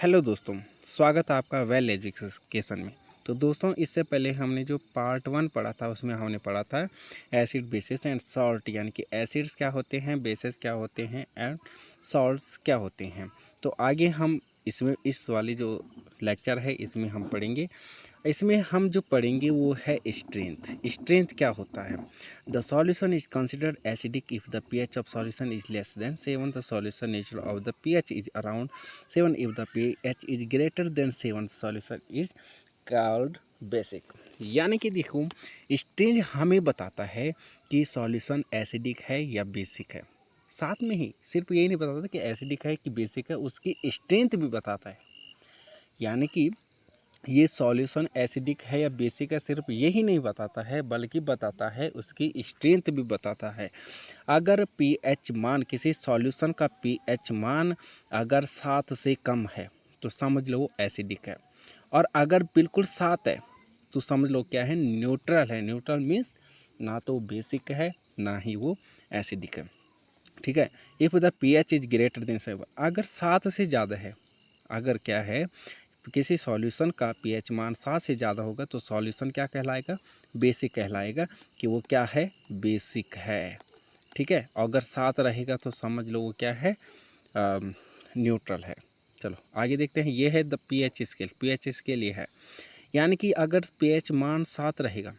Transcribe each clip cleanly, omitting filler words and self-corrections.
Hello दोस्तों, स्वागत है आपका वेल एजुकेशन में। तो दोस्तों, इससे पहले हमने जो पार्ट 1 पढ़ा था उसमें हमने पढ़ा था एसिड बेसिस एंड सॉल्ट, यानी कि एसिड्स क्या होते हैं, बेसिस क्या होते हैं एंड सॉल्ट्स क्या होते हैं। तो आगे हम इसमें इस वाली जो लेक्चर है इसमें हम पढ़ेंगे। इसमें हम जो पढ़ेंगे वो है स्ट्रेंथ। स्ट्रेंथ क्या होता है? The solution is considered acidic if the pH of solution is less than 7। The solution nature of the pH is around 7। If the pH is greater than 7 solution is called basic. यानी कि देखो, strength हमें बताता है कि solution acidic है या basic है। साथ में ही सिर्फ यही नहीं बताता कि एसिडिक है कि बेसिक है, उसकी स्ट्रेंथ भी बताता है। यानी कि ये सॉल्यूशन एसिडिक है या बेसिक है सिर्फ यही नहीं बताता है, बल्कि बताता है उसकी स्ट्रेंथ भी बताता है। अगर पीएच मान, किसी सॉल्यूशन का पीएच मान अगर 7 से कम है तो समझ लो वो एसिडिक है, और अगर बिल्कुल 7 है तो समझ लो क्या है, न्यूट्रल है। न्यूट्रल मीन्स ना तो बेसिक है ना ही वो एसिडिक है। ठीक है। If the pH is greater than 7, अगर 7 से ज़्यादा है, अगर क्या है, किसी सॉल्यूशन का पीएच मान 7 से ज़्यादा होगा तो सॉल्यूशन क्या कहलाएगा? बेसिक कहलाएगा, कि वो क्या है, बेसिक है। ठीक है। अगर 7 रहेगा तो समझ लो वो क्या है, न्यूट्रल है। चलो आगे देखते हैं। ये है the pH scale. PH scale ये है, यानी कि अगर पीएच मान 7 रहेगा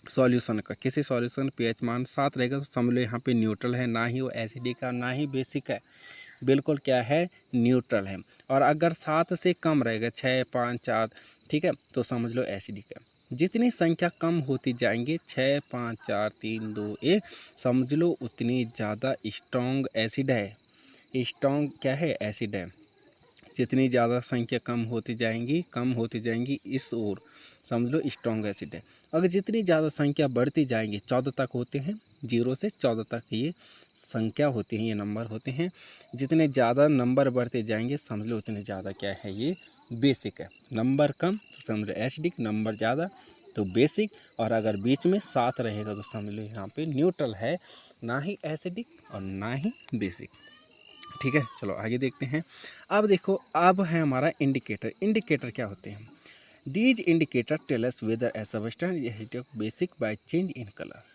सॉल्यूशन का, किसी सॉल्यूशन पीएच मान 7 रहेगा तो समझ लो यहाँ पे न्यूट्रल है, ना ही वो एसिडिक है ना ही बेसिक है, बिल्कुल क्या है, न्यूट्रल है। और अगर 7 से कम रहेगा, 6, 5, 4, ठीक है, तो समझ लो एसिडिक है। जितनी संख्या कम होती जाएंगे, 6, 5, 4, 3, 2, 1, समझ लो उतनी ज़्यादा स्ट्रॉन्ग एसिड है। स्ट्रॉन्ग क्या है, एसिड है। जितनी ज़्यादा संख्या कम होती जाएंगी इस ओर, समझ लो स्ट्रॉन्ग एसिड है। अगर जितनी ज़्यादा संख्या बढ़ती जाएंगी, 14 तक होते हैं, 0 से 14 तक ये संख्या होती है, ये नंबर होते हैं। जितने ज़्यादा नंबर बढ़ते जाएंगे समझ लो उतने ज़्यादा क्या है, ये बेसिक है। नंबर कम तो समझ लो एसिडिक, नंबर ज़्यादा तो बेसिक, और अगर बीच में 7 रहेगा तो समझ लो यहाँ पे न्यूट्रल है, ना ही एसिडिक और ना ही बेसिक। ठीक है। चलो आगे देखते हैं। अब देखो, अब है हमारा इंडिकेटर। इंडिकेटर क्या होते हैं? These indicator tell us whether a substance is basic by change in colour.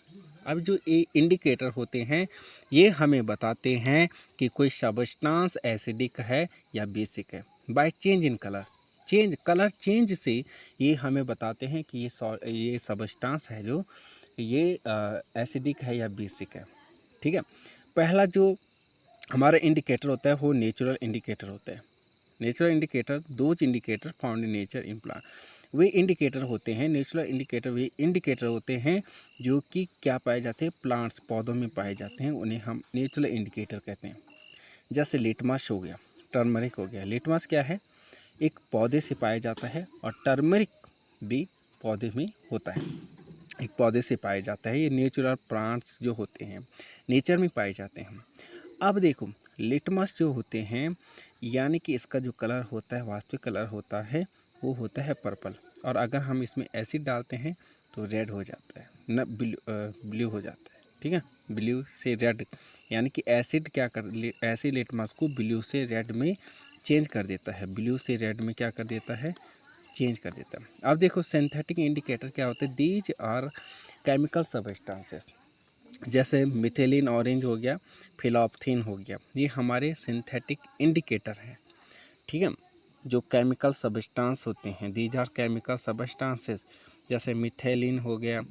अब जो ये इंडिकेटर होते हैं ये हमें बताते हैं कि कोई सब्सटेंस एसिडिक है या बेसिक है, bye change in colour. Colour change से ये हमें बताते हैं कि ये सब्सटेंस है जो ये एसिडिक है या बेसिक है। ठीक है। पहला जो हमारा इंडिकेटर होता है वो नेचुरल इंडिकेटर होता है। Natural indicator, those indicator found in nature in plant, way indicator होते हैं, नेचुरल इंडिकेटर वे इंडिकेटर होते हैं जो कि क्या पाए जाते हैं, प्लांट्स, पौधों में पाए जाते हैं, उन्हें हम नेचुरल इंडिकेटर कहते हैं। जैसे लिटमस हो गया, टर्मरिक हो गया। लिटमस क्या है, एक पौधे से पाया जाता है, और टर्मरिक भी पौधे में होता है, एक पौधे से पाया जाता है। ये नेचुरल प्लांट्स जो होते हैं नेचर में पाए जाते हैं। अब देखो, लिटमस जो होते हैं, यानी कि इसका जो कलर होता है, वास्तविक कलर होता है वो होता है पर्पल, और अगर हम इसमें एसिड डालते हैं तो रेड हो जाता है, न ब्लू हो जाता है। ठीक है। ब्लू से रेड, यानी कि एसिड क्या कर, एसिड लिटमस को ब्लू से रेड में चेंज कर देता है, ब्लू से रेड में क्या कर देता है, चेंज कर देता है। अब देखो, सिंथेटिक इंडिकेटर क्या होते हैं? दीज आर केमिकल सब्सटेंसेस, जैसे मिथेलिन ऑरेंज हो गया, फिलॉप्थीन हो गया, ये हमारे सिंथेटिक इंडिकेटर हैं। ठीक है। जो केमिकल सब्सटेंस होते हैं, दीज आर केमिकल सब्सटेंसेस, जैसे मिथेलिन हो गया,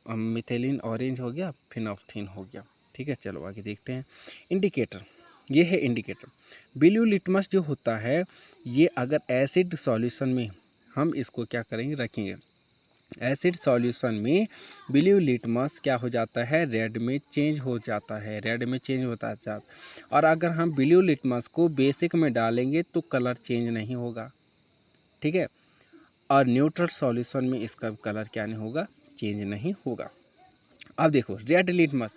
मिथेलिन ऑरेंज हो गया, फिनॉप्थीन हो गया। ठीक है। चलो आगे देखते हैं। इंडिकेटर, ये है इंडिकेटर। ब्लू लिटमस जो होता है, ये अगर एसिड सॉल्यूशन में हम इसको क्या करेंगे, रखेंगे एसिड सॉल्यूशन में, ब्लू लिटमस क्या हो जाता है, रेड में चेंज हो जाता है, रेड में चेंज होता है। और अगर हम ब्लू लिटमस को बेसिक में डालेंगे तो कलर चेंज नहीं होगा। ठीक है। और न्यूट्रल सॉल्यूशन में इसका कलर क्या नहीं होगा, चेंज नहीं होगा। अब देखो, रेड लिटमस,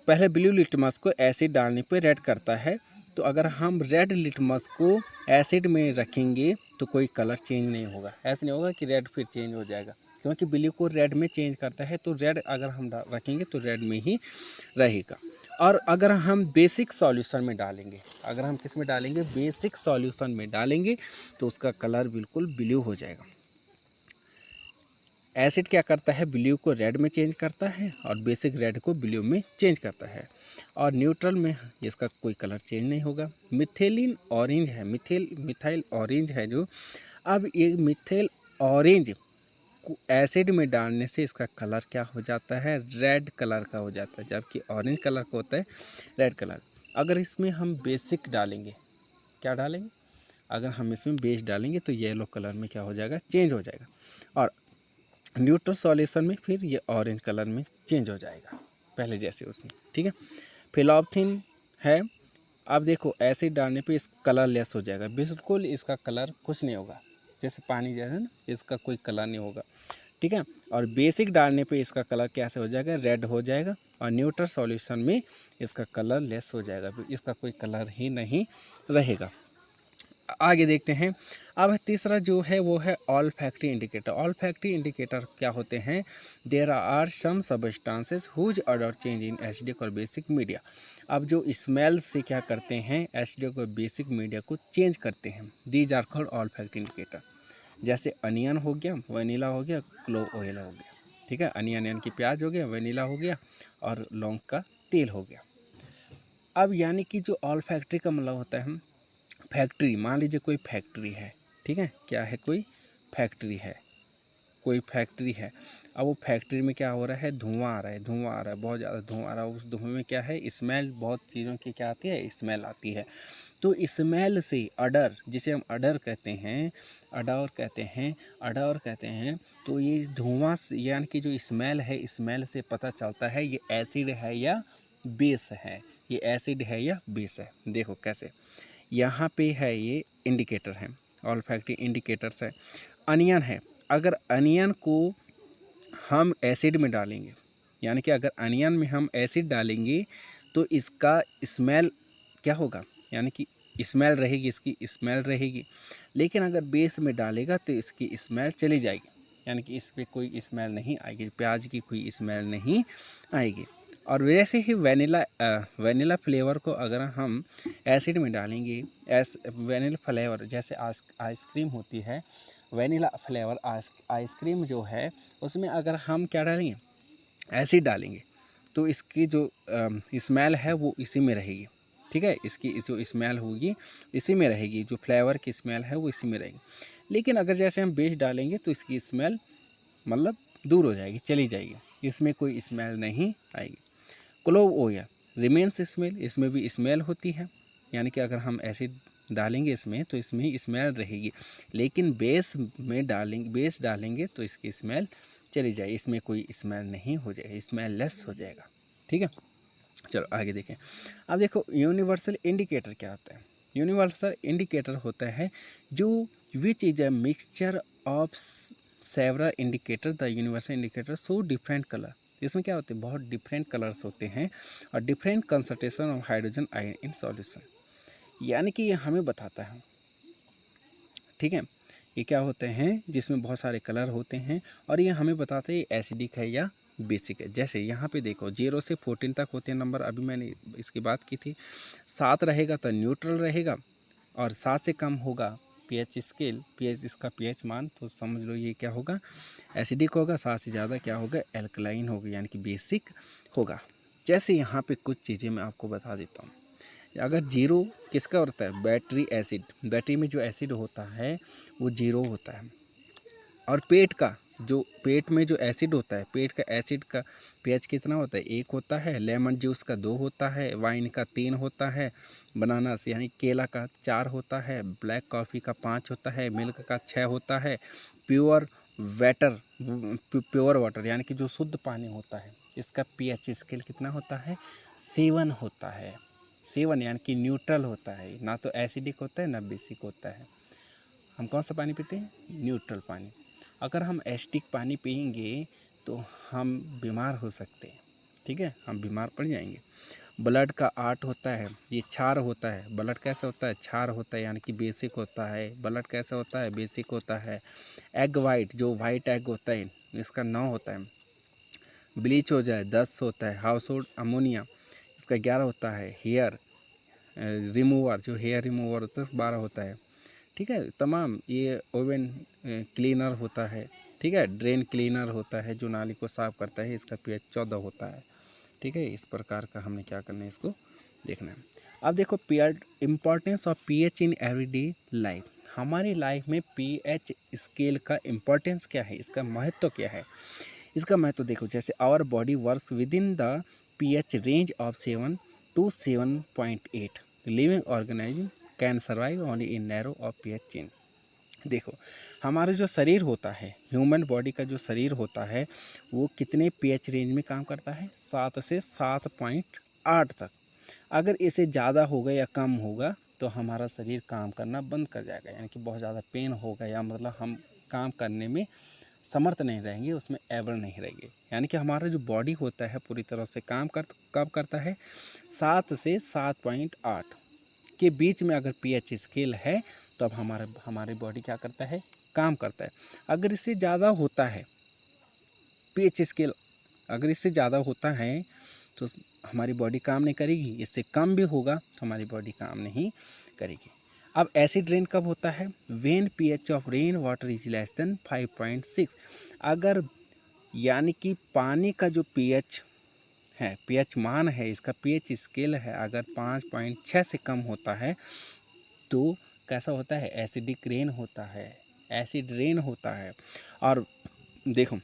पहले ब्लू लिटमस को एसिड डालने पे रेड करता है, तो अगर हम रेड लिटमस को एसिड में रखेंगे तो कोई कलर चेंज नहीं होगा। ऐसा नहीं होगा कि रेड फिर चेंज हो जाएगा, क्योंकि ब्लू को रेड में चेंज करता है, तो रेड अगर हम रखेंगे तो रेड में ही रहेगा। और अगर हम बेसिक सॉल्यूशन में डालेंगे, अगर हम किस में डालेंगे, बेसिक सॉल्यूशन में डालेंगे, तो उसका कलर बिल्कुल ब्लू हो जाएगा। एसिड क्या करता है, ब्लू को रेड में चेंज करता है और बेसिक रेड को ब्लू में चेंज करता है। और न्यूट्रल में इसका कोई कलर चेंज नहीं होगा। मिथेलिन ऑरेंज है, मिथाइल ऑरेंज है जो, अब ये मिथाइल ऑरेंज एसिड में डालने से इसका कलर क्या हो जाता है, रेड कलर का हो जाता है, जबकि ऑरेंज कलर का होता है रेड कलर। अगर इसमें हम बेसिक डालेंगे, क्या डालेंगे, अगर हम इसमें बेस डालेंगे तो येलो कलर में क्या हो जाएगा, चेंज हो जाएगा। और न्यूट्रल सॉल्यूशन में फिर ये ऑरेंज कलर में चेंज हो जाएगा, पहले जैसे उसमें, ठीक है। फिलॉप्थिन है, अब देखो एसिड डालने पे इस कलर लेस हो जाएगा, बिल्कुल इसका कलर कुछ नहीं होगा, जैसे पानी जैसे ना, इसका कोई कलर नहीं होगा, ठीक है। और बेसिक डालने पे इसका कलर कैसे हो जाएगा, रेड हो जाएगा। और न्यूट्रल सॉल्यूशन में इसका कलर लेस हो जाएगा, इसका कोई कलर ही नहीं रहेगा। आगे देखते हैं। अब तीसरा जो है वो है olfactory indicator. Olfactory indicator क्या होते हैं, there are some substances whose odour change in acidic और बेसिक मीडिया। अब जो स्मेल से क्या करते हैं, एसिडिक और बेसिक मीडिया को चेंज करते हैं, these are called olfactory indicator. जैसे अनियन हो गया, वनीला हो गया, क्लोव ऑयल हो गया, ठीक है। अनियन यानी कि प्याज हो गया, वनीला हो गया, और लौंग का तेल हो गया। अब यानी कि जो ऑल फैक्ट्री का मतलब होता है, हम फैक्ट्री, मान लीजिए कोई फैक्ट्री है, ठीक है, क्या है, कोई फैक्ट्री है, कोई फैक्ट्री है। अब वो फैक्ट्री में क्या हो रहा है, धुआं आ रहा है, धुआं आ रहा है, बहुत ज़्यादा धुआं आ रहा है। उस धुएं में क्या है, स्मेल, बहुत चीज़ों की क्या आती है, स्मेल आती है। तो स्मेल से अडर, जिसे हम अडर कहते हैं, अडौर कहते हैं, अडौर कहते हैं, तो ये धुआं यानी कि जो स्मेल है, स्मेल से पता चलता है ये एसिड है या बेस है, ये एसिड है या बेस है। देखो कैसे, यहाँ पे है, ये इंडिकेटर है, ऑल्फैक्टिव इंडिकेटर्स है। अनियन है, अगर अनियन को हम एसिड में डालेंगे, यानी कि अगर अनियन में हम एसिड डालेंगे तो इसका स्मेल क्या होगा, यानी कि स्मेल रहेगी, इसकी स्मेल रहेगी। लेकिन अगर बेस में डालेगा तो इसकी स्मेल चली जाएगी, यानी कि इस पर कोई स्मेल नहीं आएगी, प्याज की कोई स्मेल नहीं आएगी। और वैसे ही वेनिला फ्लेवर को अगर हम एसिड में डालेंगे, वेनिला फ्लेवर जैसे आइसक्रीम होती है, वेनिला फ्लेवर आइसक्रीम जो है, उसमें अगर हम क्या डालेंगे, एसिड डालेंगे, तो इसकी जो स्मेल है वो इसी में रहेगी, ठीक है। इसकी जो स्मेल होगी इसी में रहेगी, जो फ्लेवर की स्मेल है वो इसी में रहेगी। लेकिन अगर जैसे हम बेस डालेंगे तो इसकी स्मेल मतलब दूर हो जाएगी, चली जाएगी, इसमें कोई स्मेल नहीं आएगी। क्लोव ऑयल रिमेन्स स्मेल, इसमें भी स्मेल होती है, यानी कि अगर हम एसिड डालेंगे इसमें तो इसमें ही स्मेल रहेगी। लेकिन बेस डालेंगे तो इसकी स्मेल चली जाएगी, इसमें कोई स्मेल नहीं हो जाएगी, स्मेल लेस हो जाएगा, ठीक है। चलो आगे देखें। अब देखो यूनिवर्सल इंडिकेटर क्या होता है। यूनिवर्सल इंडिकेटर होता है जो which is a mixture of several indicator, the universal indicator show different colour. इसमें क्या होते हैं, बहुत डिफरेंट कलर्स होते हैं और different concentration of hydrogen ion in solution, यानी कि ये हमें बताता है, ठीक है। ये क्या होते हैं, जिसमें बहुत सारे कलर होते हैं और ये हमें बताते हैं एसिडिक है या बेसिक है। जैसे यहाँ पे देखो 0 से 14 तक होते हैं नंबर, अभी मैंने इसकी बात की थी। 7 रहेगा तो न्यूट्रल रहेगा, और 7 से कम होगा पीएच स्केल, पीएच इसका पीएच मान, तो समझ लो ये क्या होगा, एसिडिक होगा। 7 से ज़्यादा क्या होगा, एल्कलाइन होगा, यानी कि बेसिक होगा। जैसे यहाँ पे कुछ चीज़ें मैं आपको बता देता हूँ। अगर जीरो किसका होता है, बैटरी एसिड, बैटरी में जो एसिड होता है वो जीरो होता है। और पेट में जो एसिड होता है, पेट का एसिड का पीएच कितना होता है, 1 होता है। लेमन जूस का 2 होता है, वाइन का 3 होता है, बनाना यानी केला का 4 होता है, ब्लैक कॉफ़ी का 5 होता है, मिल्क का 6 होता है। प्योर वाटर, प्योर वाटर यानी कि जो शुद्ध पानी होता है, इसका पीएच स्केल कितना होता है, 7 होता है। 7 यानी कि न्यूट्रल होता है, ना तो एसिडिक होता है ना बेसिक होता है। हम कौन सा पानी पीते हैं, न्यूट्रल पानी। अगर हम एसिडिक पानी पिएंगे तो हम बीमार हो सकते हैं, ठीक है, हम बीमार पड़ जाएंगे। ब्लड का 8 होता है, ये क्षार होता है। ब्लड कैसे होता है, क्षार होता है, यानी कि बेसिक होता है। ब्लड कैसे होता है, बेसिक होता है। एग वाइट, जो वाइट एग होता है, इसका 9 होता है। ब्लीच हो जाए 10 होता है। हाउस होल्ड अमोनिया, इसका पे 11 होता है हेयर रिमूवर, जो हेयर रिमूवर होता है 12 होता है, ठीक है। तमाम ये ओवन क्लीनर होता है, ठीक है। ड्रेन क्लीनर होता है जो नाली को साफ करता है, इसका पीएच 14 होता है, ठीक है। इस प्रकार का हमने क्या करना है, इसको देखना है। अब देखो importance of pH in everyday life. हमारी लाइफ में पीएच स्केल का इम्पोर्टेंस क्या है, इसका महत्व क्या है। इसका महत्व देखो, जैसे our body work within the pH range of 7 to 7.8। Living organism can survive only in narrow of pH chain. देखो हमारा जो शरीर होता है, ह्यूमन बॉडी का जो शरीर होता है, वो कितने पीएच रेंज में काम करता है, 7 से 7.8 तक। अगर इसे ज़्यादा होगा या कम होगा तो हमारा शरीर काम करना बंद कर जाएगा, यानी कि बहुत ज़्यादा पेन होगा, या मतलब हम काम करने में समर्थ नहीं रहेंगे, उसमें एबल नहीं रहेंगे। यानी कि हमारा जो बॉडी होता है पूरी तरह से काम कब करता है, 7 से 7.8 के बीच में अगर पीएच स्केल है तो अब हमारी बॉडी क्या करता है, काम करता है। अगर इससे ज़्यादा होता है पीएच स्केल, अगर इससे ज़्यादा होता है तो हमारी बॉडी काम नहीं करेगी, इससे कम भी होगा तो हमारी बॉडी काम नहीं करेगी। अब एसिड रेन कब होता है, when pH of rain water is less than 5.6। अगर यानी कि पानी का जो पीएच है, पीएच मान है, इसका पीएच स्केल है, अगर 5.6 से कम होता है तो कैसा होता है, एसिडिक रेन होता है, एसिड रेन होता है। और देखो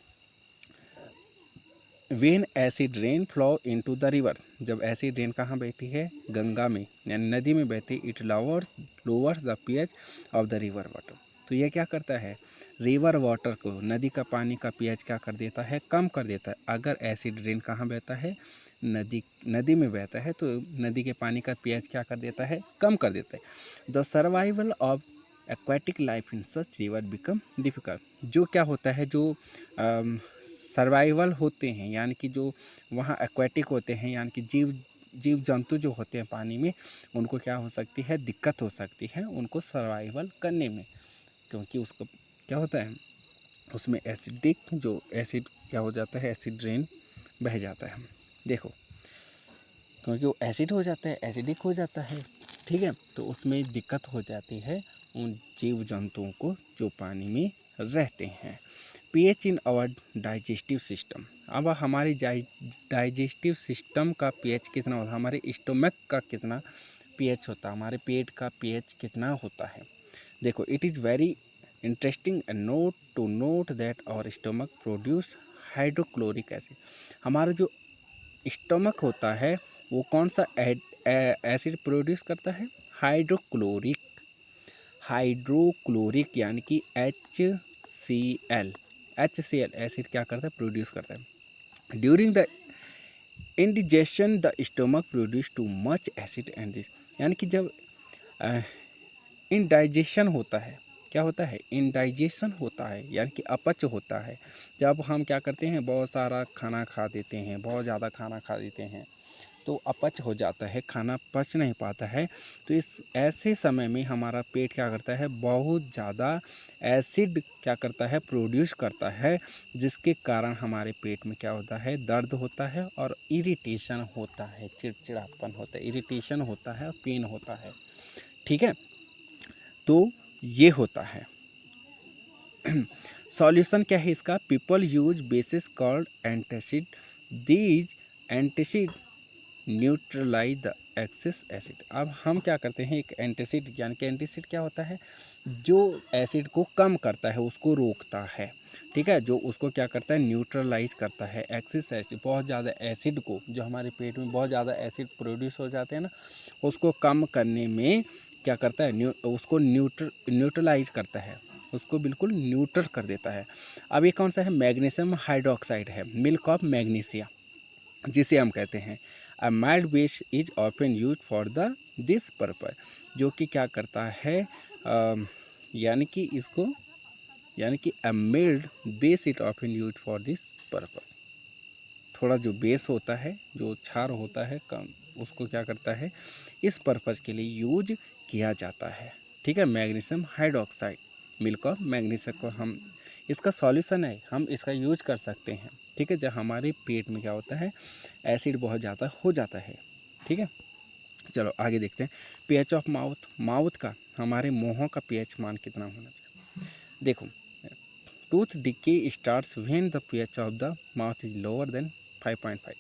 when acid rain flow into the river, जब एसिड रेन कहाँ बहती है, गंगा में यानी नदी में बहती है, it lowers the pH of the river water. तो ये क्या करता है, रिवर वाटर को, नदी का पानी का पीएच क्या कर देता है, कम कर देता है। अगर एसिड रेन कहाँ बहता है, नदी में बहता है, तो नदी के पानी का पीएच क्या कर देता है, कम कर देता है। The survival of aquatic life in such river become difficult. जो क्या होता है, जो सर्वाइवल होते हैं, यानी कि जो वहाँ एक्वाटिक होते हैं, यानी कि जीव जंतु जो होते हैं पानी में, उनको क्या हो सकती है, दिक्कत हो सकती है उनको सर्वाइवल करने में, क्योंकि उसको क्या होता है, उसमें एसिडिक जो एसिड क्या हो जाता है, एसिड रेन बह जाता है। देखो क्योंकि वो एसिड हो जाता है, एसिडिक हो जाता है, ठीक है, तो उसमें दिक्कत हो जाती है उन जीव जंतुओं को जो पानी में रहते हैं। PH in our digestive system. अब हमारी डाइजेस्टिव सिस्टम का पीएच कितना होता है, हमारे स्टोमक का कितना पीएच होता है, हमारे पेट का पीएच कितना होता है। देखो it is very interesting note that our stomach produce hydrochloric acid. हमारा जो स्टोमक होता है वो कौन सा एसिड प्रोड्यूस करता है, हाइड्रोक्लोरिक यानी कि HCl एसिड क्या करता है, प्रोड्यूस करता है। During the indigestion the stomach produce too much acid and this, यानी कि जब इनडाइजेशन होता है, क्या होता है, इनडाइजेशन होता है, यानी कि अपच होता है। जब हम क्या करते हैं, बहुत सारा खाना खा देते हैं, बहुत ज़्यादा खाना खा देते हैं तो अपच हो जाता है, खाना पच नहीं पाता है। तो इस ऐसे समय में हमारा पेट क्या करता है, बहुत ज़्यादा एसिड क्या करता है, प्रोड्यूस करता है, जिसके कारण हमारे पेट में क्या होता है, दर्द होता है और इरिटेशन होता है, चिड़चिड़ापन होता है, इरिटेशन होता है, पेन होता है, ठीक है। तो ये होता है। सॉल्यूशन क्या है इसका, people use bases called antacid, these antacid neutralise the excess acid. अब हम क्या करते हैं, एक एंटासिड, यानी कि एंटासिड क्या होता है, जो एसिड को कम करता है, उसको रोकता है, ठीक है, जो उसको क्या करता है, न्यूट्रलाइज करता है एक्सेस एसिड, बहुत ज़्यादा एसिड को, जो हमारे पेट में बहुत ज़्यादा एसिड प्रोड्यूस हो जाते हैं ना, उसको कम करने में क्या करता है, उसको न्यूट्रलाइज करता है, उसको बिल्कुल न्यूट्रल कर देता है। अब ये कौन सा है, मैग्नीशियम हाइड्रोक्साइड है, मिल्क ऑफ मैग्नीशिया जिसे हम कहते हैं। A mild base is often use for the this purpose, जो कि क्या करता है, यानी कि इसको, यानी कि a mild base it often use for this purpose. थोड़ा जो बेस होता है, जो क्षार होता है कम, उसको क्या करता है, इस पर्पज़ के लिए यूज किया जाता है, ठीक है। Magnesium hydroxide, milk of magnesium को हम, इसका सॉल्यूशन है, हम इसका यूज कर सकते हैं, ठीक है, जब हमारे पेट में क्या होता है, एसिड बहुत ज़्यादा हो जाता है, ठीक है, चलो आगे देखते हैं। पीएच ऑफ माउथ, माउथ का, हमारे मुँहों का पीएच मान कितना होना चाहिए। देखो, tooth decay starts when the pH of the mouth is lower than 5.5।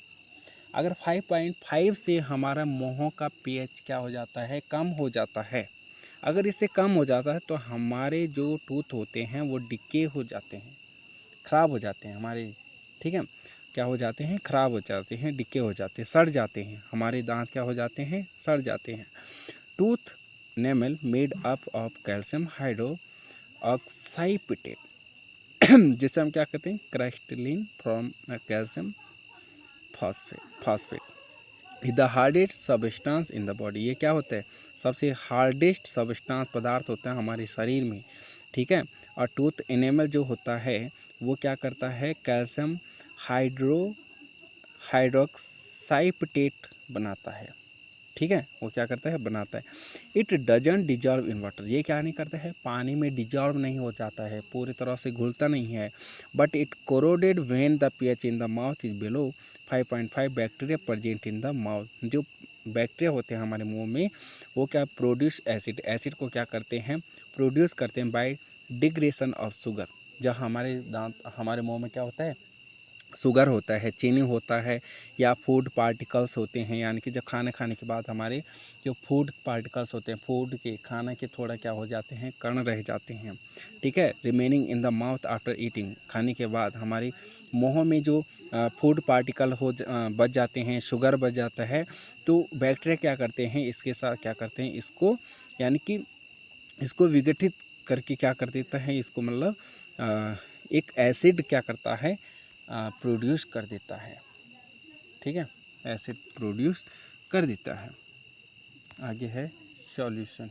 अगर 5.5 से हमारा मुँहों का पीएच क्या हो जाता है, कम हो जाता है। अगर इससे कम हो जाता है तो हमारे जो टूथ होते हैं वो डिके हो जाते हैं, ख़राब हो जाते हैं हमारे, ठीक है, क्या हो जाते हैं, ख़राब हो जाते हैं, डिके हो जाते हैं, सड़ जाते हैं, हमारे दांत क्या हो जाते हैं, सड़ जाते हैं। Tooth enamel made up of calcium hydroxyapatite जिसे हम क्या कहते हैं, crystalline from calcium phosphate the hardest substance in the body. ये क्या होता है, सबसे हार्डेस्ट सबस्टांस पदार्थ होता है हमारे शरीर में, ठीक है। और टूथ एनेमल जो होता है वो क्या करता है, कैल्शियम हाइड्रोक्साइपेटेट बनाता है, ठीक है, वो क्या करता है, बनाता है। It doesn't dissolve in water, ये क्या नहीं करता है, पानी में डिजॉल्व नहीं हो जाता है, पूरी तरह से घुलता नहीं है। But it corroded when the pH in the mouth is below 5.5 bacteria present in the mouth. जो बैक्टीरिया होते हैं हमारे मुंह में वो क्या प्रोड्यूस एसिड, एसिड को क्या करते हैं, प्रोड्यूस करते हैं बाय डिग्रेशन ऑफ शुगर। जब हमारे दांत, हमारे मुंह में क्या होता है, शुगर होता है, चीनी होता है, या फूड पार्टिकल्स होते हैं, यानी कि जब खाना खाने के बाद हमारे जो फूड पार्टिकल्स होते हैं, फूड के, खाना के थोड़ा क्या हो जाते हैं, कण रह जाते हैं, ठीक है, remaining in the mouth after eating. खाने के बाद हमारे मुँह में जो फूड पार्टिकल बच जाते हैं, शुगर बच जाता है, तो बैक्टीरिया क्या करते हैं, इसके साथ क्या करते हैं, इसको यानी कि इसको विघटित करके क्या कर देता है, इसको मतलब एक एसिड क्या करता है, प्रोड्यूस कर देता है, ठीक है, एसिड प्रोड्यूस कर देता है। आगे है सॉल्यूशन।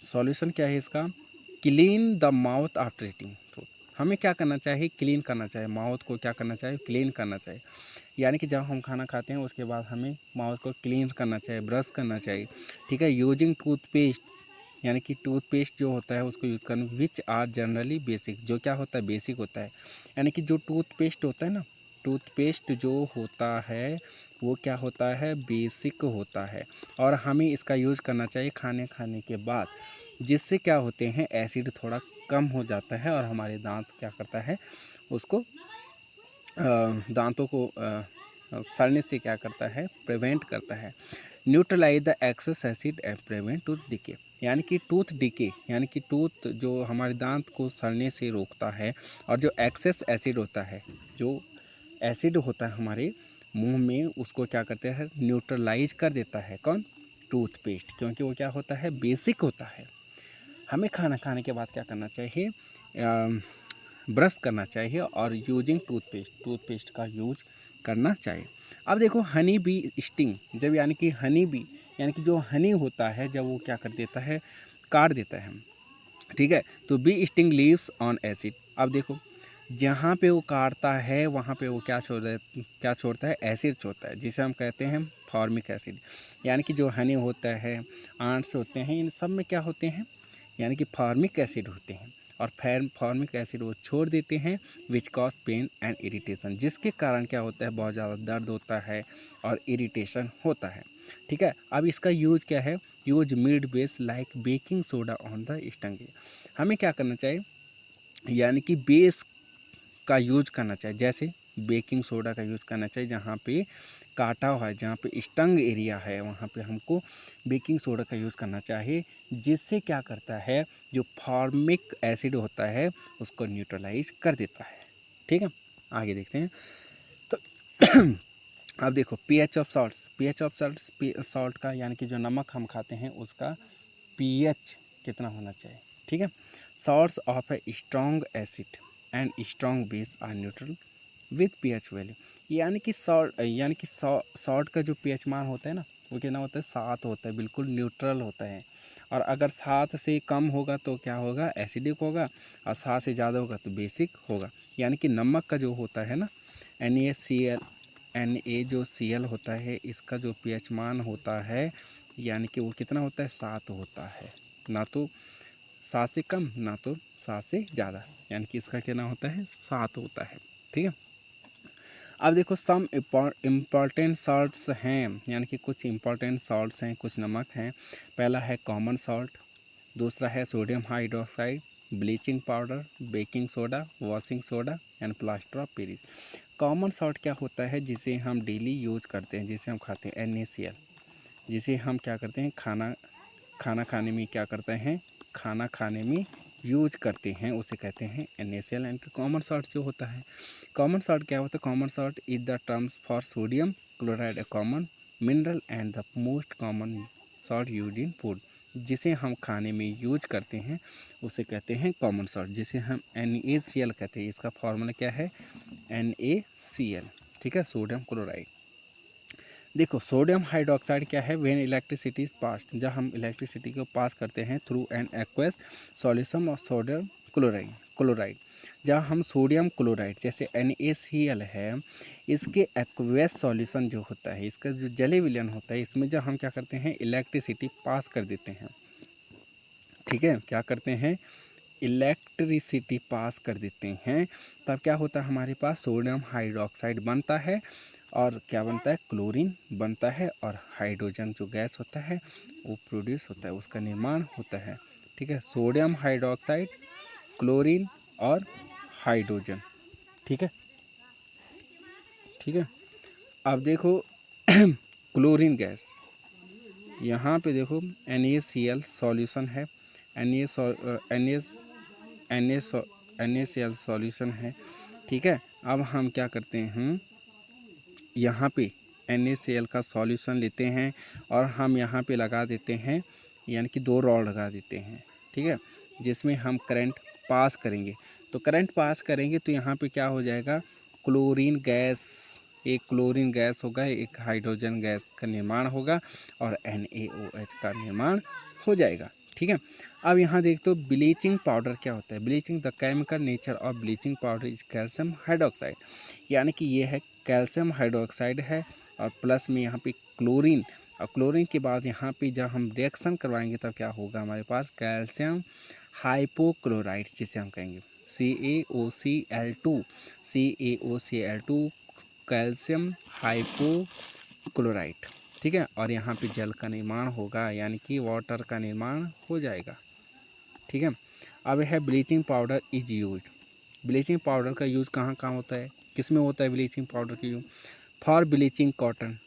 सॉल्यूशन क्या है इसका, clean the mouth after eating. तो हमें क्या करना चाहिए, क्लीन करना चाहिए, माउथ को क्या करना चाहिए, क्लीन करना चाहिए। यानी कि जब हम खाना खाते हैं उसके बाद हमें माउथ को क्लीन करना चाहिए, ब्रश करना चाहिए, ठीक है। यूजिंग टूथपेस्ट, यानी कि टूथपेस्ट जो होता है उसको यूज़ करना, विच आर जनरली बेसिक, जो क्या होता है, बेसिक होता है। यानी कि जो टूथपेस्ट होता है ना, टूथपेस्ट जो होता है वो क्या होता है, बेसिक होता है। और हमें इसका यूज़ करना चाहिए खाने के बाद, जिससे क्या होते हैं, एसिड थोड़ा कम हो जाता है और हमारे दांत क्या करता है, उसको दांतों को सड़ने से क्या करता है, प्रिवेंट करता है। Neutralise the excess acid and prevent tooth decay, यानी कि टूथ डिके, यानी कि टूथ जो हमारे दांत को सड़ने से रोकता है। और जो एक्सेस एसिड होता है, जो एसिड होता है हमारे मुंह में, उसको क्या करते हैं, न्यूट्रलाइज कर देता है। कौन, टूथपेस्ट, क्योंकि वो क्या होता है, बेसिक होता है। हमें खाना खाने के बाद क्या करना चाहिए, ब्रश करना चाहिए और यूजिंग टूथपेस्ट, टूथपेस्ट का यूज करना चाहिए। अब देखो हनी बी स्टिंग, जब यानी कि हनी बी, यानी कि जो हनी होता है जब वो क्या कर देता है, काट देता है, ठीक है, तो bee sting leaves on acid. अब देखो जहाँ पे वो काटता है वहाँ पे वो क्या छोड़ता है, एसिड छोड़ता है, जिसे हम कहते हैं फॉर्मिक एसिड। यानी कि जो हनी होता है, आंट्स होते हैं, इन सब में क्या होते हैं, यानी कि फॉर्मिक एसिड होते हैं। और फॉर्मिक एसिड वो छोड़ देते हैं, which cause pain and irritation, जिसके कारण क्या होता है, बहुत ज़्यादा दर्द होता है और इरिटेशन होता है, ठीक है। अब इसका यूज क्या है, use mid base like baking soda on the stung. हमें क्या करना चाहिए, यानी कि बेस का यूज करना चाहिए, जैसे बेकिंग सोडा का यूज करना चाहिए, जहाँ पे काटा हुआ है, जहाँ पे स्टंग एरिया है वहाँ पे हमको बेकिंग सोडा का यूज़ करना चाहिए, जिससे क्या करता है, जो फॉर्मिक एसिड होता है उसको न्यूट्रलाइज कर देता है, ठीक है। आगे देखते हैं। तो अब देखो pH of salts, pH of salt का, यानी कि जो नमक हम खाते हैं उसका पीएच कितना होना चाहिए, ठीक है। Salts of a strong acid and strong base are neutral with pH value. यानी कि सॉल्ट का जो पीएच मान होता है ना, वो कितना होता है, 7 होता है, बिल्कुल न्यूट्रल होता है। और अगर 7 से कम होगा तो क्या होगा, एसिडिक होगा, और 7 से ज़्यादा होगा तो बेसिक होगा। यानी कि नमक का जो होता है ना, Na जो Cl होता है, इसका जो पीएच मान होता है, यानी कि वो कितना होता है, 7 होता है, ना तो 7 से कम ना तो 7 से ज़्यादा, यानी कि इसका कितना होता है, 7 होता है, ठीक है। अब देखो सम इम्पॉर्टेंट सॉल्ट्स हैं, यानी कि कुछ इम्पॉर्टेंट सॉल्ट्स हैं, कुछ नमक हैं। पहला है कॉमन सॉल्ट, दूसरा है sodium hydroxide, bleaching powder, baking soda, washing soda and plaster of Paris. Common salt क्या होता है, जिसे हम डेली यूज करते हैं, जिसे हम खाते हैं, NaCl, जिसे हम क्या करते हैं, खाना खाने में क्या करते हैं, खाना खाने में यूज करते हैं, उसे कहते हैं NaCl। एंड कॉमन सॉल्ट जो होता है, कॉमन सॉल्ट क्या होता है, common salt is the terms for sodium chloride, A common mineral and the most common salt use in food. जिसे हम खाने में यूज करते हैं उसे कहते हैं कॉमन सॉल्ट, जिसे हम NaCl कहते हैं। इसका फॉर्मूला क्या है, NaCl, ठीक है, सोडियम क्लोराइड। देखो सोडियम हाइड्रोक्साइड क्या है, व्हेन इलेक्ट्रिसिटी इज पास्ड, जब हम इलेक्ट्रिसिटी को पास करते हैं through an aqueous solution of sodium chloride जब हम सोडियम क्लोराइड जैसे NaCl है, इसके एक्वस सॉल्यूशन जो होता है, इसका जो जलीय विलयन होता है, इसमें जब हम क्या करते हैं, इलेक्ट्रिसिटी पास कर देते हैं, ठीक है, क्या करते हैं, इलेक्ट्रिसिटी पास कर देते हैं, तब क्या होता है, हमारे पास सोडियम हाइड्रोक्साइड बनता है और क्या बनता है, क्लोरीन बनता है और हाइड्रोजन जो गैस होता है वो प्रोड्यूस होता है, उसका निर्माण होता है, ठीक है, सोडियम हाइड्रोक्साइड, क्लोरीन और हाइड्रोजन, ठीक है, ठीक है। अब देखो क्लोरीन गैस, यहाँ पे देखो NaCl सॉल्यूशन है, NaCl सॉल्यूशन है, ठीक है। अब हम क्या करते हैं, यहाँ पे NaCl का सॉल्यूशन लेते हैं और हम यहाँ पे लगा देते हैं, यानी कि 2 रॉड लगा देते हैं, ठीक है, जिसमें हम करंट पास करेंगे। तो करंट पास करेंगे तो यहाँ पे क्या हो जाएगा, क्लोरीन गैस, एक क्लोरीन गैस होगा, एक हाइड्रोजन गैस का निर्माण होगा और NaOH का निर्माण हो जाएगा, ठीक है। अब यहाँ देखते हो ब्लीचिंग पाउडर क्या होता है, bleaching the chemical nature of bleaching powder is calcium hydroxide, यानी कि ये है कैल्शियम हाइड्रोक्साइड है और प्लस में यहाँ पे क्लोरीन, और क्लोरीन के बाद यहाँ पे जब हम रिएक्शन करवाएंगे तब क्या होगा, हमारे पास कैल्शियम हाइपोक्लोराइड, जिसे हम कहेंगे CaOCl2 कैल्शियम हाइपोक्लोराइड, ठीक है, और यहाँ पे जल का निर्माण होगा, यानी कि वाटर का निर्माण हो जाएगा, ठीक है। अब है bleaching powder is use, bleaching powder का यूज़ कहाँ कहाँ होता है, किस में होता है ब्लीचिंग पाउडर का use, for bleaching cotton,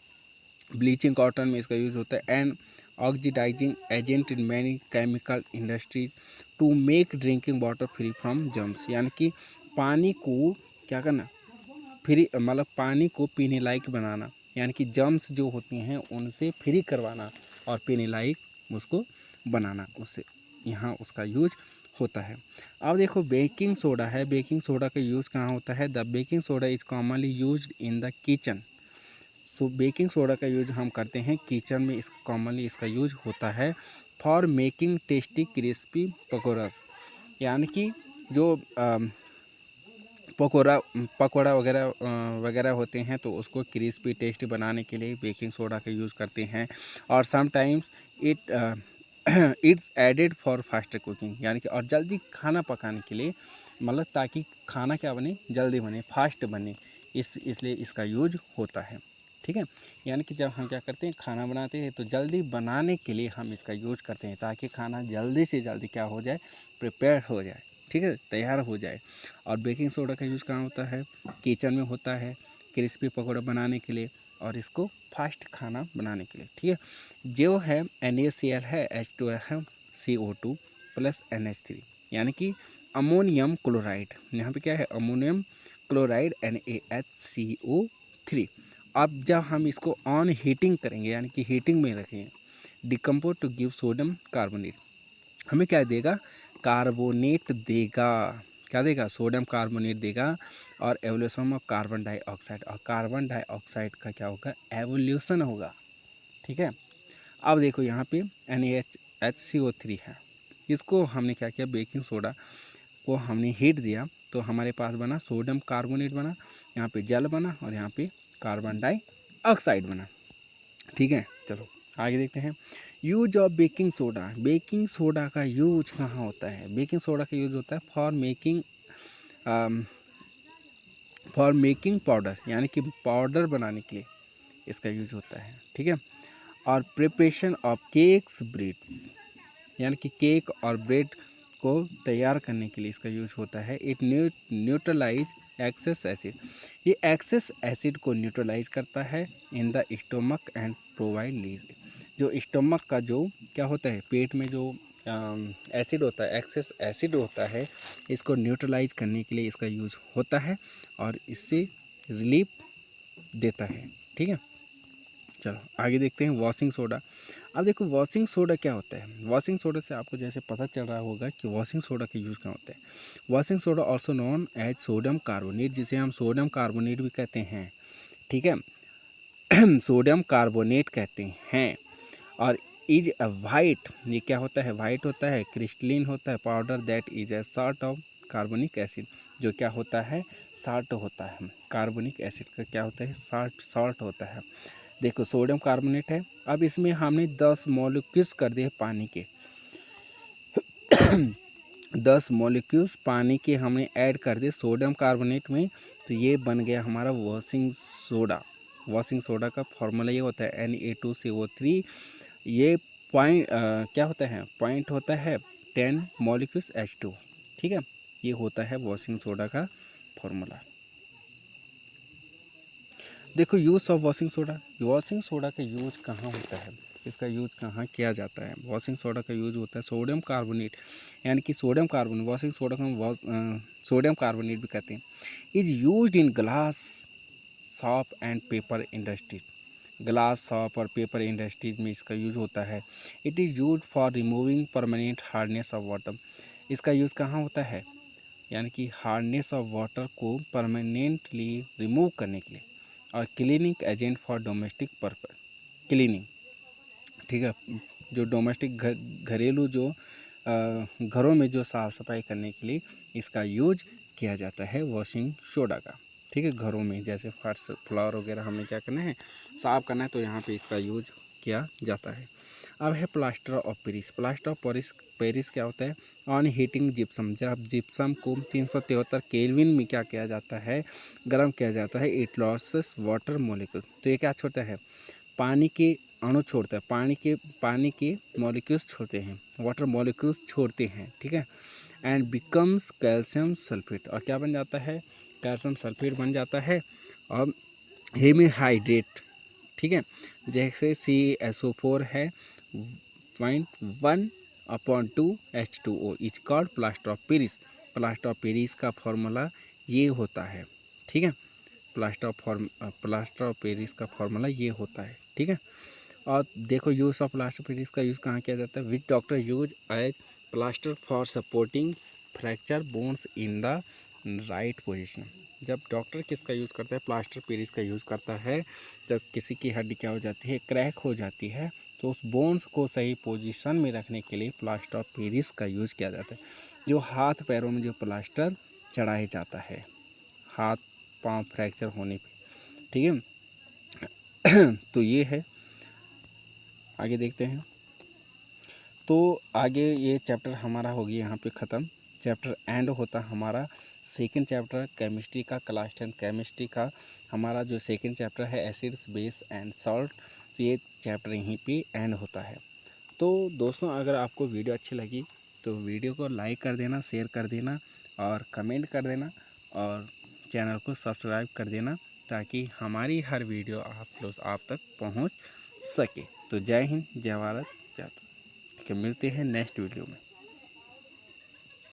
bleaching cotton में इसका यूज़ होता है, and oxidising agent in many chemical industries to make drinking water free from germs, यानी कि पानी को क्या करना, फ्री, मतलब पानी को पीने लायक बनाना, यानी कि जर्म्स जो होती हैं उनसे फ्री करवाना और पीने लायक उसको बनाना, उससे यहाँ उसका यूज होता है। अब देखो बेकिंग सोडा है, बेकिंग सोडा का यूज़ कहाँ होता है, the baking soda is commonly used in the kitchen, so baking soda का यूज हम करते हैं किचन में, इस कॉमनली इसका यूज होता है for making tasty crispy pakoras, यानी कि जो पकौड़ा वगैरह होते हैं तो उसको क्रिस्पी टेस्टी बनाने के लिए बेकिंग सोडा का यूज़ करते हैं, और sometimes it it's added for faster cooking, यानी कि और जल्दी खाना पकाने के लिए, मतलब ताकि खाना क्या बने, जल्दी बने, फास्ट बने, इसलिए इसका यूज होता है, ठीक है। यानी कि जब हम क्या करते हैं, खाना बनाते हैं तो जल्दी बनाने के लिए हम इसका यूज करते हैं, ताकि खाना जल्दी से जल्दी क्या हो जाए, प्रिपेयर हो जाए, ठीक है, तैयार हो जाए। और बेकिंग सोडा का यूज़ कहाँ होता है, किचन में होता है, क्रिस्पी पकौड़ा बनाने के लिए और इसको फास्ट खाना बनाने के लिए, ठीक है। जो है NaCl है, H2 है, CO2 प्लस NH3, यानी कि अमोनियम क्लोराइड, यहाँ पे क्या है, अमोनियम क्लोराइड NaHCO3। अब जब हम इसको ऑन हीटिंग करेंगे, यानी कि हीटिंग में रखेंगे, decompose to give sodium carbonate, हमें क्या देगा, कार्बोनेट देगा, क्या देगा, सोडियम कार्बोनेट देगा, और एवोल्यूशन ऑफ कार्बन डाइऑक्साइड, और कार्बन डाइऑक्साइड का क्या होगा, एवोल्यूशन होगा, ठीक है। अब देखो यहाँ पे NaHCO3 है, इसको हमने क्या किया, बेकिंग सोडा को हमने हीट दिया तो हमारे पास बना सोडियम कार्बोनेट बना, यहाँ पे जल बना और यहाँ पे कार्बन डाइऑक्साइड बना, ठीक है। चलो आगे देखते हैं, use of baking soda, baking soda का यूज कहाँ होता है, बेकिंग सोडा का यूज होता है for making for making powder यानी कि पाउडर बनाने के लिए इसका यूज होता है, ठीक है। और प्रिपरेशन ऑफ केक्स ब्रेड्स यानी कि केक और ब्रेड को तैयार करने के लिए इसका यूज होता है। इट न्यूट्रलाइज एक्सेस एसिड, ये एक्सेस एसिड को न्यूट्रलाइज करता है in the stomach and provide leave, जो स्टोमक का जो क्या होता है, पेट में जो एसिड होता है, एक्सेस एसिड होता है, इसको न्यूट्रलाइज करने के लिए इसका यूज होता है और इससे रिलीफ देता है, ठीक है। चलो आगे देखते हैं वॉशिंग सोडा। अब देखो वॉशिंग सोडा क्या होता है। वॉशिंग सोडा से आपको जैसे पता चल रहा होगा कि वॉशिंग सोडा का यूज़ क्या होता है। Washing soda also known as sodium carbonate, जिसे हम सोडियम कार्बोनेट भी कहते हैं, ठीक है। सोडियम कार्बोनेट कहते हैं। और इज अ वाइट, ये क्या होता है, वाइट होता है, क्रिस्टलिन होता है powder that is a sort of carbonic acid, जो क्या होता है, साल्ट होता है। कार्बोनिक एसिड का क्या होता है, सॉल्ट होता है। देखो सोडियम कार्बोनेट है, अब इसमें हमने 10 मॉलिक्यूल्स कर दिए पानी के 10 मॉलिक्यूल्स पानी के हमने ऐड कर दिए सोडियम कार्बोनेट में, तो ये बन गया हमारा वॉशिंग सोडा। वॉशिंग सोडा का फॉर्मूला ये होता है Na2CO3। ये पॉइंट क्या होता है, पॉइंट होता है 10 मॉलिक्यूल्स H2, ठीक है। ये होता है वॉशिंग सोडा का फॉर्मूला। देखो use of washing soda, washing soda का यूज कहाँ होता है, इसका यूज कहाँ किया जाता है। वॉशिंग सोडा का यूज होता है सोडियम कार्बोनेट यानी कि सोडियम कार्बोनेट, वॉशिंग सोडा को हम सोडियम कार्बोनेट भी कहते हैं। Is use in glass shop and paper industries, glass shop और पेपर इंडस्ट्रीज में इसका यूज होता है। It is use for removing permanent hardness of water, इसका यूज़ कहाँ होता है, यानी कि हार्डनेस ऑफ वाटर को परमानेंटली रिमूव करने के लिए। और cleaning agent for domestic purpose, cleaning, ठीक है, जो डोमेस्टिक घरेलू जो घरों में जो साफ़ सफाई करने के लिए इसका यूज किया जाता है वॉशिंग सोडा का, ठीक है। घरों में जैसे फर्श फ्लोर वगैरह हमें क्या करना है, साफ़ करना है, तो यहाँ पे इसका यूज किया जाता है। अब है plaster of Paris. Plaster of Paris क्या होता है, ऑन हीटिंग जिप्सम, जब जिप्सम को 373 केल्विन में क्या किया जाता है, गर्म किया जाता है, इट लॉसेस वाटर मोलिक्यूल, तो ये क्या छोड़ता है, पानी के अणु छोड़ता है, पानी के मॉलिक्यूल्स छोड़ते हैं, वाटर मॉलिक्यूल्स छोड़ते हैं, ठीक है। एंड बिकम्स कैल्शियम सल्फेट, और क्या बन जाता है, कैल्शियम सल्फेट बन जाता है। और हेमीहाइड्रेट, ठीक है, जैसे CaSO4 है 0.1/2 H2O is called plaster of Paris. Plaster of Paris का फॉर्मूला ये होता है, ठीक है। प्लास्टर ऑफ पेरिस का फॉर्मूला ये होता है, ठीक है। और देखो यूज़ ऑफ प्लास्टर पेरिस का यूज़ कहाँ किया जाता है, which doctor use as plaster for supporting fracture bones in the right position. जब डॉक्टर किसका यूज़ करता है, प्लास्टर पेरिस का यूज़ करता है, जब किसी की हड्डी क्या हो जाती है, क्रैक हो जाती है, तो उस बोन्स को सही पोजीशन में रखने के लिए प्लास्टर ऑफ पेरिस का यूज़ किया जाता है। जो हाथ पैरों में जो प्लास्टर चढ़ाया जाता है हाथ पांव फ्रैक्चर होने पे, ठीक है। तो ये है, आगे देखते हैं। तो आगे ये चैप्टर हमारा हो गया यहाँ पे ख़त्म। चैप्टर एंड होता हमारा सेकंड चैप्टर केमिस्ट्री का, क्लास 10 केमिस्ट्री का हमारा जो सेकंड चैप्टर है एसिड्स बेस एंड सॉल्ट, तो ये चैप्टर यहीं पे एंड होता है। तो दोस्तों अगर आपको वीडियो अच्छी लगी तो वीडियो को लाइक कर देना, शेयर कर देना और कमेंट कर देना और चैनल को सब्सक्राइब कर देना, ताकि हमारी हर वीडियो आप तक पहुंच सके। तो जय हिंद, जय भारत, जय। ठीक है, मिलते हैं नेक्स्ट वीडियो में।